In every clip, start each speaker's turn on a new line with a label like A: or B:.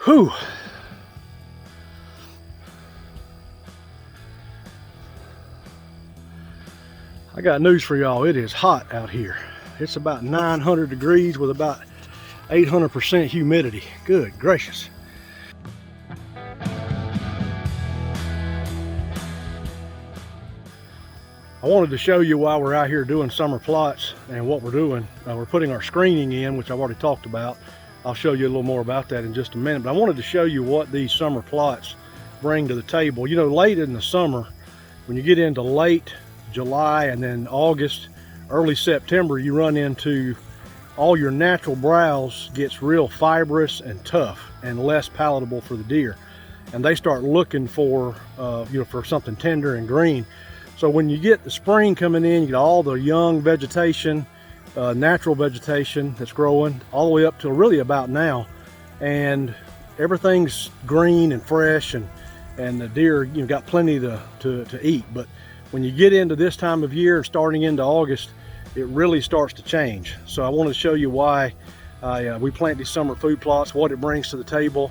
A: Whew. I got news for y'all. It is hot out here. It's about 900 degrees with about 800% humidity. Good gracious. I wanted to show you while we're out here doing summer plots and what we're doing. We're putting our screening in, which I've already talked about. I'll show you a little more about that in just a minute, but I wanted to show you what these summer plots bring to the table. You know, late in the summer, when you get into late July and then August, early September, you run into all your natural browse gets real fibrous and tough and less palatable for the deer. And they start looking for, for something tender and green. So when you get the spring coming in, you get all the young vegetation, natural vegetation that's growing all the way up to really about now, and everything's green and fresh, and the deer got plenty to eat. But when you get into this time of year, starting into August, it really starts to change. So I want to show you why we plant these summer food plots, what it brings to the table,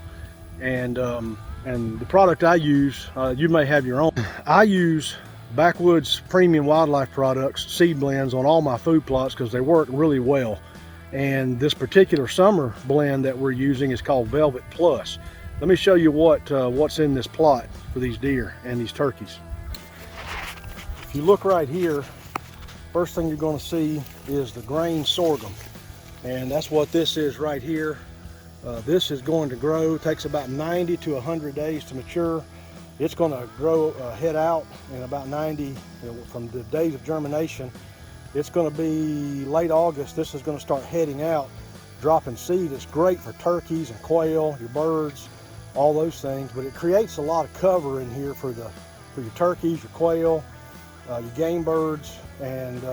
A: and the product I use. You may have your own. I use Backwoods Premium Wildlife Products seed blends on all my food plots because they work really well. And this particular summer blend that we're using is called Velvet Plus. Let me show you what's in this plot for these deer and these turkeys. If you look right here, first thing you're going to see is the grain sorghum, and that's what this is right here. This is going to grow. It takes about 90 to 100 days to mature. It's going to grow, head out in about 90 from the days of germination. It's going to be late August. This is going to start heading out, dropping seed. It's great for turkeys and quail, your birds, all those things. But it creates a lot of cover in here for your turkeys, your quail, your game birds, and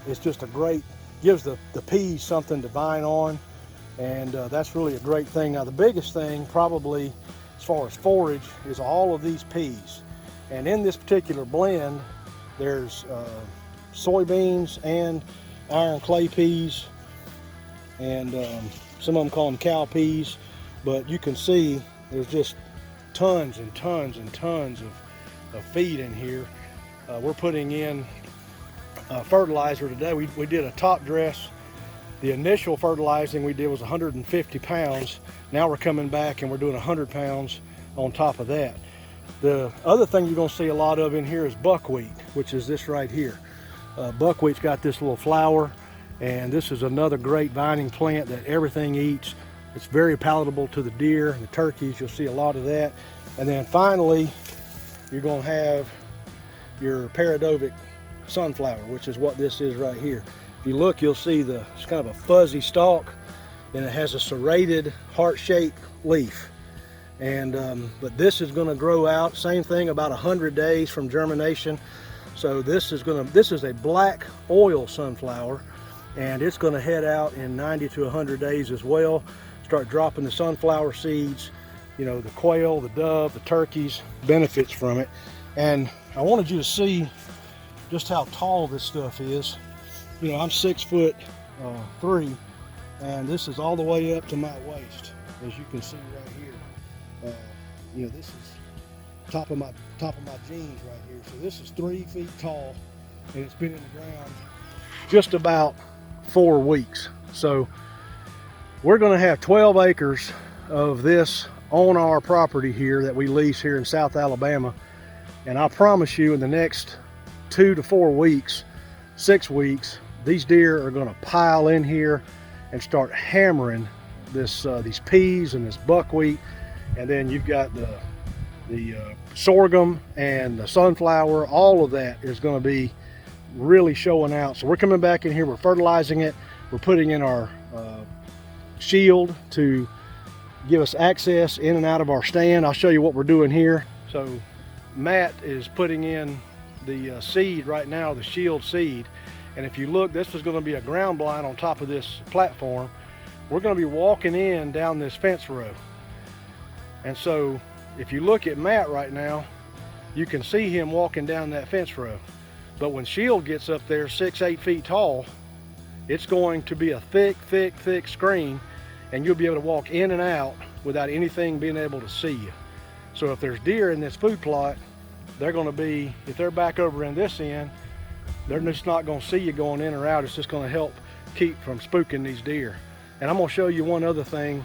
A: it's just a great, gives the peas something to vine on, and that's really a great thing. Now the biggest thing probably as far as forage is all of these peas, and in this particular blend there's soybeans and iron clay peas, and some of them call them cow peas, but you can see there's just tons and tons and tons of feed in here. We're putting in fertilizer today. We did a top dress. The initial fertilizing we did was 150 pounds. Now we're coming back and we're doing 100 pounds on top of that. The other thing you're going to see a lot of in here is buckwheat, which is this right here. Buckwheat's got this little flower, and this is another great vining plant that everything eats. It's very palatable to the deer and the turkeys. You'll see a lot of that. And then finally, you're going to have your Paradovic sunflower, which is what this is right here. If you look, you'll see it's kind of a fuzzy stalk, and it has a serrated heart-shaped leaf. And but this is going to grow out, same thing, about 100 days from germination. So this is a black oil sunflower, and it's going to head out in 90 to 100 days as well. Start dropping the sunflower seeds. The quail, the dove, the turkeys benefits from it. And I wanted you to see just how tall this stuff is. I'm 6'3", and this is all the way up to my waist, as you can see right here. This is top of my jeans right here. So this is 3 feet tall, and it's been in the ground just about 4 weeks. So we're going to have 12 acres of this on our property here that we lease here in South Alabama. And I promise you, in the next 2 to 4 weeks, 6 weeks, these deer are going to pile in here and start hammering these peas and this buckwheat. And then you've got the sorghum and the sunflower. All of that is going to be really showing out. So we're coming back in here, we're fertilizing it, we're putting in our shield to give us access in and out of our stand. I'll show you what we're doing here. So Matt is putting in the seed right now, the shield seed. And if you look, this is going to be a ground blind on top of this platform. We're going to be walking in down this fence row. And so if you look at Matt right now, you can see him walking down that fence row. But when shield gets up there 6-8 feet tall, it's going to be a thick screen, and you'll be able to walk in and out without anything being able to see you. So if there's deer in this food plot, they're going to be, if they're back over in this end, they're just not going to see you going in or out. It's just going to help keep from spooking these deer. And I'm going to show you one other thing.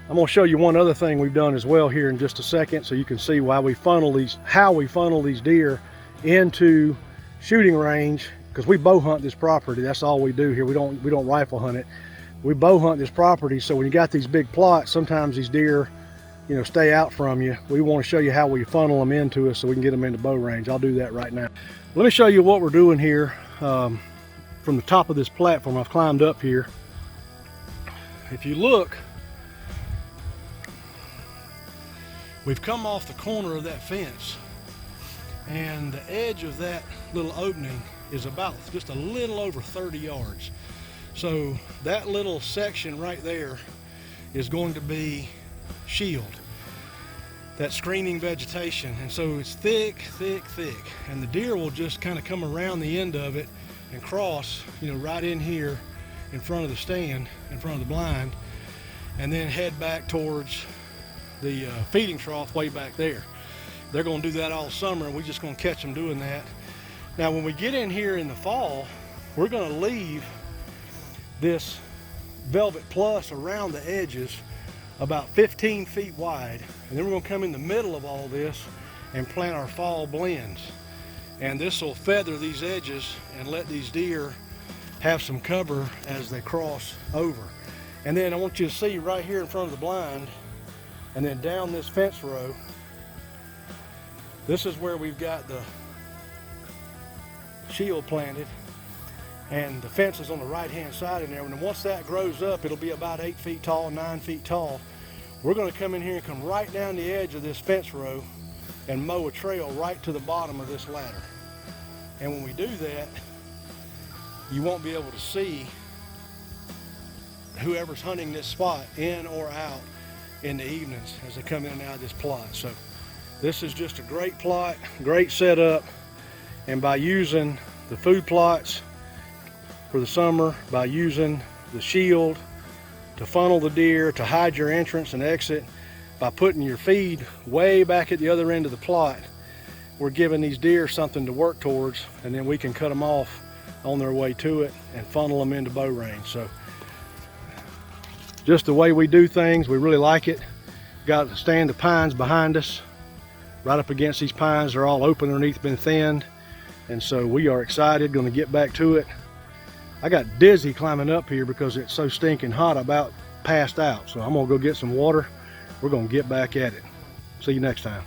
A: I'm going to show you one other thing we've done as well here in just a second, so you can see why we funnel these, how we funnel these deer into shooting range, because we bow hunt this property. That's all we do here. We don't rifle hunt it. We bow hunt this property, so when you got these big plots, sometimes these deer, you know, stay out from you. We want to show you how we funnel them into us so we can get them into bow range. I'll do that right now. Let me show you what we're doing here from the top of this platform. I've climbed up here. If you look, we've come off the corner of that fence, and the edge of that little opening is about just a little over 30 yards. So that little section right there is going to be shield, that screening vegetation. And so it's thick, thick, thick. And the deer will just kind of come around the end of it and cross, you know, right in here in front of the stand, in front of the blind, and then head back towards the feeding trough way back there. They're going to do that all summer, and we're just going to catch them doing that. Now, when we get in here in the fall, we're going to leave this velvet plus around the edges about 15 feet wide, and then we're going to come in the middle of all this and plant our fall blends. And this will feather these edges and let these deer have some cover as they cross over. And then I want you to see right here in front of the blind, and then down this fence row, this is where we've got the shield planted, and the fence is on the right hand side in there. And once that grows up, it'll be about 8 feet tall, 9 feet tall. We're going to come in here and come right down the edge of this fence row and mow a trail right to the bottom of this ladder. And when we do that, you won't be able to see whoever's hunting this spot in or out in the evenings as they come in and out of this plot. So this is just a great plot, great setup. And by using the food plots for the summer, by using the shield to funnel the deer, to hide your entrance and exit, by putting your feed way back at the other end of the plot, we're giving these deer something to work towards, and then we can cut them off on their way to it and funnel them into bow range. So just the way we do things, we really like it. Got a stand of pines behind us. Right up against these pines, they're all open underneath, been thinned. And so we are excited, going to get back to it. I got dizzy climbing up here because it's so stinking hot. I about passed out. So I'm going to go get some water. We're going to get back at it. See you next time.